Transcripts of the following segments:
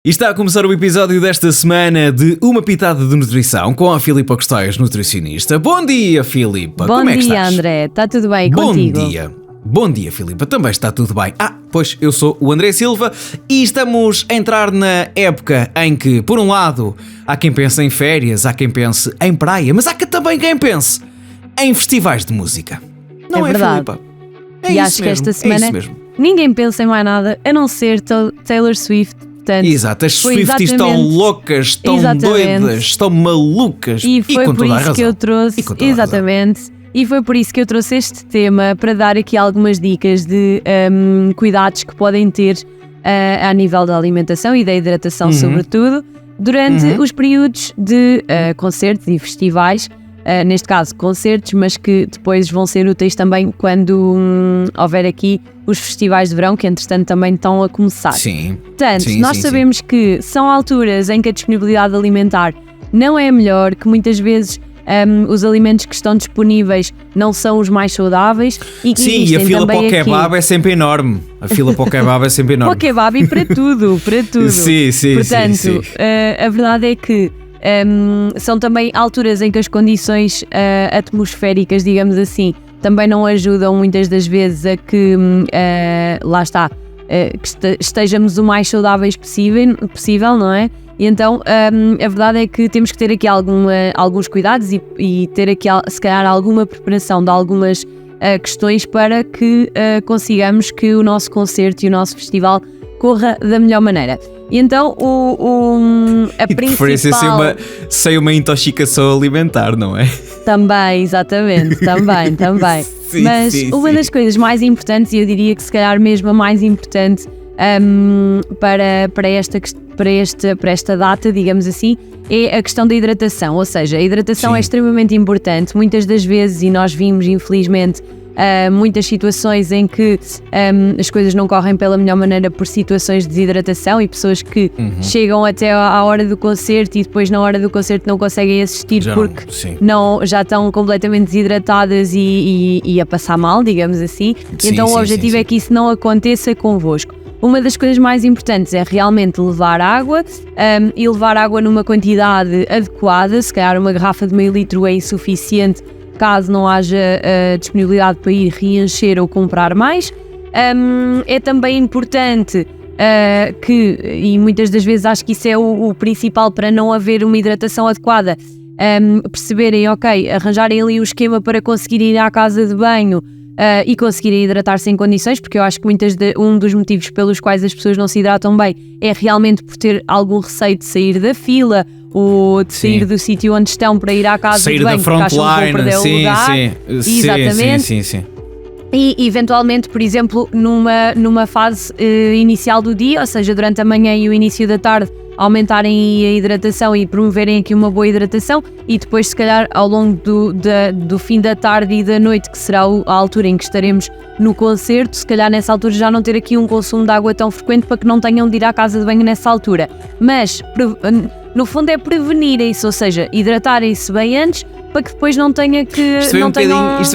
E está a começar o episódio desta semana de Uma Pitada de Nutrição com a Filipa Costais, nutricionista. Bom dia, Filipa. Como é que estás? Bom dia, André. Está tudo bem Bom contigo? dia. Bom dia, Filipa. Também está tudo bem. Pois eu sou o André Silva e estamos a entrar na época em que, por um lado, há quem pense em férias, há quem pense em praia, mas há também quem pense em festivais de música. Não é verdade. Filipa? E acho que esta semana ninguém pensa em mais nada a não ser Taylor Swift. Portanto, exato, as Swifties estão loucas, estão doidas, estão malucas. E foi com por toda a isso razão. que eu trouxe, exatamente, e foi por isso que eu trouxe este tema para dar aqui algumas dicas de cuidados que podem ter a nível da alimentação e da hidratação, sobretudo, durante os períodos de concertos e festivais. Neste caso concertos, mas que depois vão ser úteis também quando houver aqui os festivais de verão, que entretanto também estão a começar. Sim. Portanto, nós sabemos que são alturas em que a disponibilidade alimentar não é a melhor, que muitas vezes os alimentos que estão disponíveis não são os mais saudáveis. E que sim, e a fila para o kebab é sempre enorme. A fila para o kebab é sempre enorme. Para o kebab e para tudo, para tudo. Sim. Portanto, a verdade é que são também alturas em que as condições atmosféricas, digamos assim, também não ajudam muitas das vezes a que, que estejamos o mais saudáveis possível, não é? E então a verdade é que temos que ter aqui alguns cuidados e ter aqui se calhar alguma preparação de algumas questões para que consigamos que o nosso concerto e o nosso festival corra da melhor maneira. E então a principal... sem uma intoxicação alimentar, não é? Também, exatamente, também. Mas uma das coisas mais importantes, e eu diria que se calhar mesmo a mais importante para esta data, digamos assim, é a questão da hidratação. Ou seja, a hidratação é extremamente importante. Muitas das vezes, e nós vimos infelizmente muitas situações em que as coisas não correm pela melhor maneira por situações de desidratação e pessoas que chegam até à hora do concerto e depois na hora do concerto não conseguem assistir porque já estão completamente desidratadas e a passar mal, digamos assim. Então o objetivo é que isso não aconteça convosco. Uma das coisas mais importantes é realmente levar água e levar água numa quantidade adequada. Se calhar uma garrafa de meio litro é insuficiente caso não haja disponibilidade para ir reencher ou comprar mais. É também importante e muitas das vezes acho que isso é o principal para não haver uma hidratação adequada, perceberem, arranjarem ali o esquema para conseguir ir à casa de banho e conseguirem hidratar-se em condições, porque eu acho que um dos motivos pelos quais as pessoas não se hidratam bem é realmente por ter algum receio de sair da fila ou de sair do sítio onde estão para ir à casa de banho, porque acham que vão perder o lugar. Exatamente. Sim. E eventualmente, por exemplo, numa fase inicial do dia, ou seja, durante a manhã e o início da tarde, aumentarem a hidratação e promoverem aqui uma boa hidratação, e depois se calhar ao longo do fim da tarde e da noite, que será a altura em que estaremos no concerto, se calhar nessa altura já não ter aqui um consumo de água tão frequente para que não tenham de ir à casa de banho nessa altura. Mas no fundo é prevenirem-se, ou seja, hidratarem-se bem antes para que depois não tenha que... Isto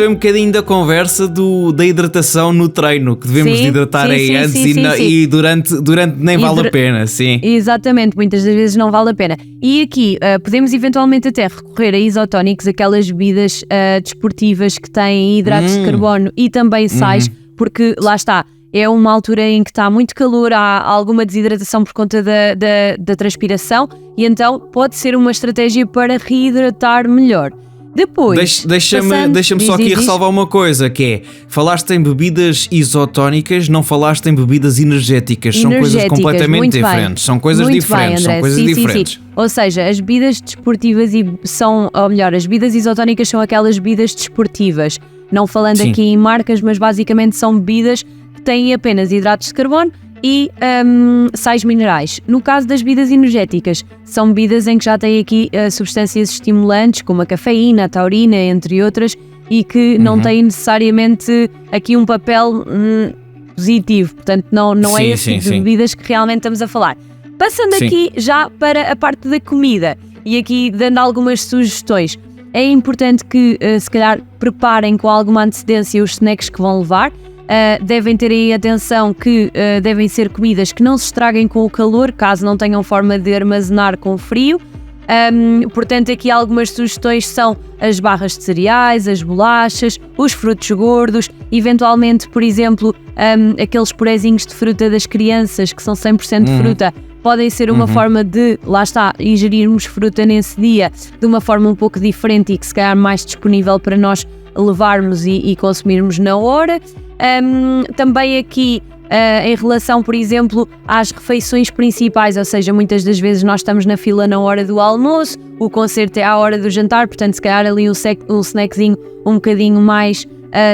é um bocadinho da conversa da hidratação no treino, que devemos hidratar antes e durante nem vale a pena, sim. Exatamente, muitas das vezes não vale a pena. E aqui podemos eventualmente até recorrer a isotónicos, aquelas bebidas desportivas que têm hidratos de carbono e também sais, porque lá está, é uma altura em que está muito calor, há alguma desidratação por conta da transpiração, e então pode ser uma estratégia para reidratar melhor. Depois, deixa-me só aqui ressalvar uma coisa, que é, falaste em bebidas isotónicas, não falaste em bebidas energéticas, são coisas completamente diferentes, são coisas diferentes, são coisas diferentes. Sim. Ou seja, as bebidas desportivas as bebidas isotónicas são aquelas bebidas desportivas, não falando aqui em marcas, mas basicamente são bebidas que têm apenas hidratos de carbono e sais minerais. No caso das bebidas energéticas, são bebidas em que já têm aqui substâncias estimulantes, como a cafeína, a taurina, entre outras, e que não têm necessariamente aqui um papel positivo. Portanto, não é esse tipo de bebidas que realmente estamos a falar. Passando aqui já para a parte da comida, e aqui dando algumas sugestões, é importante que se calhar preparem com alguma antecedência os snacks que vão levar. devem ter aí atenção que devem ser comidas que não se estraguem com o calor, caso não tenham forma de armazenar com frio. Portanto, aqui algumas sugestões são as barras de cereais, as bolachas, os frutos gordos, eventualmente, por exemplo, aqueles purezinhos de fruta das crianças que são 100% de fruta, podem ser uma forma de, lá está, ingerirmos fruta nesse dia de uma forma um pouco diferente e que se calhar mais disponível para nós levarmos e consumirmos na hora. Também aqui em relação, por exemplo, às refeições principais, ou seja, muitas das vezes nós estamos na fila na hora do almoço, o concerto é à hora do jantar, portanto se calhar ali um snackzinho um bocadinho mais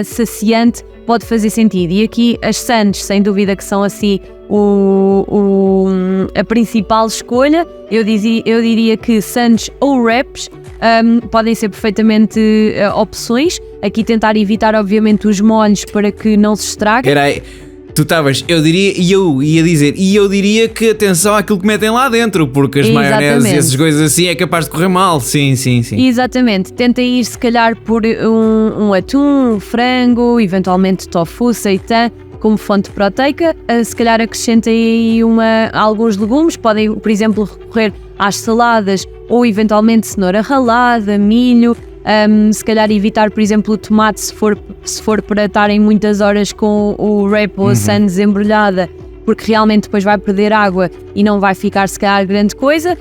saciante pode fazer sentido. E aqui as sandes, sem dúvida que são assim a principal escolha. Eu diria que sandes ou wraps podem ser perfeitamente opções. Aqui tentar evitar obviamente os molhos para que não se estrague. Peraí, tu estavas, eu diria que atenção àquilo que metem lá dentro, porque as maioneses e essas coisas assim é capaz de correr mal, sim. Exatamente, tenta ir se calhar por um atum, um frango, eventualmente tofu, seitã, como fonte proteica, se calhar acrescentem aí alguns legumes, podem por exemplo recorrer às saladas ou eventualmente cenoura ralada, milho. Se calhar evitar, por exemplo, o tomate se for para estarem muitas horas com o wrap ou a sandes embrulhada, porque realmente depois vai perder água e não vai ficar se calhar grande coisa.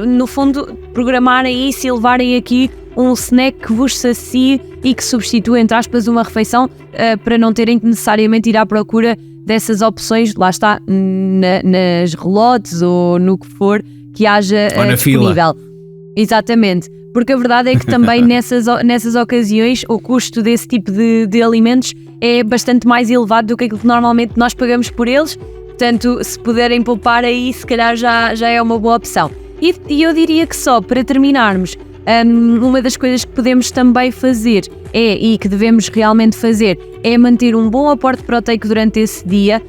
No fundo, programarem isso e levarem aqui um snack que vos sacie e que substitua, entre aspas, uma refeição, para não terem que necessariamente ir à procura dessas opções, lá está, nas relotes ou no que for que haja disponível. Fila. Exatamente, porque a verdade é que também nessas ocasiões o custo desse tipo de alimentos é bastante mais elevado do que aquilo que normalmente nós pagamos por eles, portanto se puderem poupar aí se calhar já é uma boa opção. E eu diria que só para terminarmos, uma das coisas que podemos também fazer e que devemos realmente fazer é manter um bom aporte proteico durante esse dia,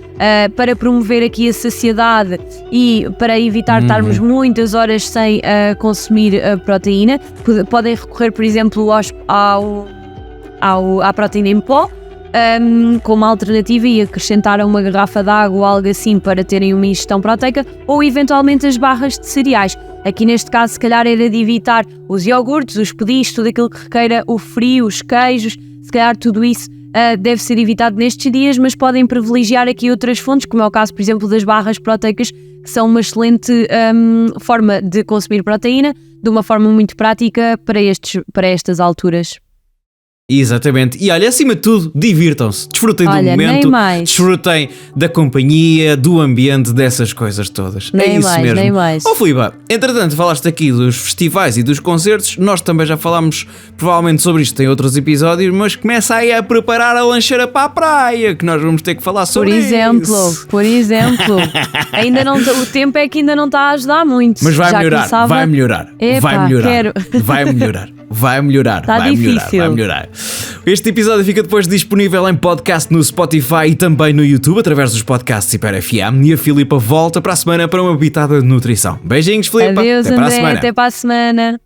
para promover aqui a saciedade e para evitar estarmos muitas horas sem consumir proteína. Podem recorrer, por exemplo, à proteína em pó, como alternativa, e acrescentar uma garrafa de água ou algo assim para terem uma ingestão proteica, ou eventualmente as barras de cereais. Aqui neste caso se calhar era de evitar os iogurtes, os pudins, tudo aquilo que requeira o frio, os queijos, se calhar tudo isso deve ser evitado nestes dias, mas podem privilegiar aqui outras fontes, como é o caso, por exemplo, das barras proteicas, que são uma excelente forma de consumir proteína, de uma forma muito prática para estas alturas. Exatamente, e olha, acima de tudo, divirtam-se, desfrutem do momento, desfrutem da companhia, do ambiente, dessas coisas todas. Nem é isso mais, mesmo. Nem mais. Filipa, entretanto falaste aqui dos festivais e dos concertos, nós também já falámos provavelmente sobre isto em outros episódios, mas começa aí a preparar a lancheira para a praia, que nós vamos ter que falar sobre isso. Por exemplo, ainda não, o tempo é que ainda não está a ajudar muito. Mas vai melhorar. Vai melhorar. Este episódio fica depois disponível em podcast no Spotify e também no YouTube, através dos podcasts Hiper FM. E a Filipa volta para a semana para uma pitada de nutrição. Beijinhos, Filipa. Adeus, até André, até para a semana.